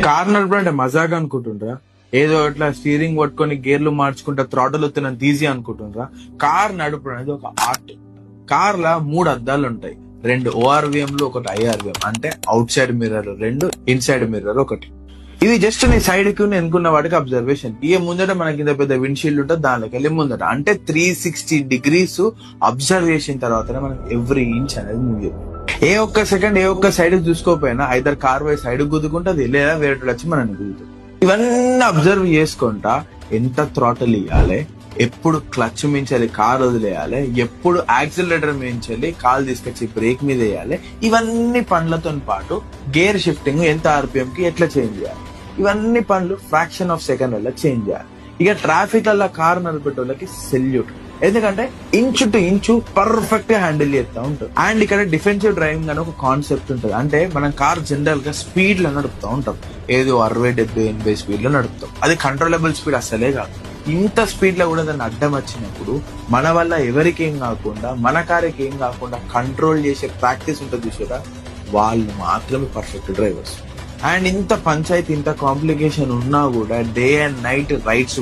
Car నడపడం అంటే మజాగా అనుకుంటుండ్రా? ఏదో ఇట్లా స్టీరింగ్ పట్టుకొని గేర్లు మార్చుకుంటా థ్రాటల్ వస్తున్నంత ఈజీ అనుకుంటుండ్రా? కార్ నడపడం అనేది ఒక ఆర్ట్. కార్ లా 3 అద్దాలు ఉంటాయి, 2 ORVM లు, ఒకటి IRVM అంటే out side mirror 2, inside mirror 1. ఇది జస్ట్ నీ సైడ్ కి ఎన్నుకున్న వాటికి అబ్జర్వేషన్. ఇక ముందట మనకి ఇంత పెద్ద విండ్షీల్డ్ ఉంటుంది, దానిలోకి వెళ్ళి ముందట అంటే 360 degrees అబ్జర్వ్ చేసిన తర్వాతనే మనం ఎవ్రీ ఇంచ్ అనేది మూవ్ చేయాలి. ఏ ఒక్క సెకండ్ ఏ ఒక్క సైడ్ చూసుకోకపోయినా ఐదర్ కార్ వై సైడ్ గుద్దుకుంటది, లేదా వేరే వచ్చి మనల్ని గుద్దుతుంది. ఇవన్నీ అబ్జర్వ్ చేసుకుంటా ఎంత థ్రాటల్ ఇవ్వాలి, ఎప్పుడు క్లచ్ మించాలి కార్ వదిలేయాలి, ఎప్పుడు యాక్సిలరేటర్ మించాలి కాల్ తీసుకొచ్చి బ్రేక్ మీద వేయాలి, ఇవన్నీ పనులతో పాటు గేర్ షిఫ్టింగ్ ఎంత RPM కి ఎట్లా చేంజ్ చేయాలి, ఇవన్నీ పనులు ఫ్రాక్షన్ ఆఫ్ సెకండ్ వల్ల చేంజ్ చేయాలి. ఇక ట్రాఫిక్ వల్ల కార్ నడిపేటోళ్ళకి సెల్యూట్, ఎందుకంటే ఇంచు టు ఇంచు పర్ఫెక్ట్ గా హ్యాండిల్ చేస్తూ ఉంటుంది. అండ్ ఇక్కడ డిఫెన్సివ్ డ్రైవింగ్ అని ఒక కాన్సెప్ట్ ఉంటుంది. అంటే మనం కార్ జనరల్ గా స్పీడ్ లో నడుపుతూ ఉంటాం, ఏదో 60-70-80 స్పీడ్ లో నడుపుతాం. అది కంట్రోలబుల్ స్పీడ్ అసలే కాదు. ఇంత స్పీడ్ లో కూడా దాన్ని అడ్డం వచ్చినప్పుడు మన వల్ల ఎవరికి ఏం కాకుండా, మన కార్కి ఏం కాకుండా కంట్రోల్ చేసే ప్రాక్టీస్ ఉంటుంది చూసారా, వాళ్ళు మాత్రమే పర్ఫెక్ట్ డ్రైవర్స్. అండ్ ఇంత పంచాయతీ ఇంత కాంప్లికేషన్ ఉన్నా కూడా డే అండ్ నైట్ రైడ్స్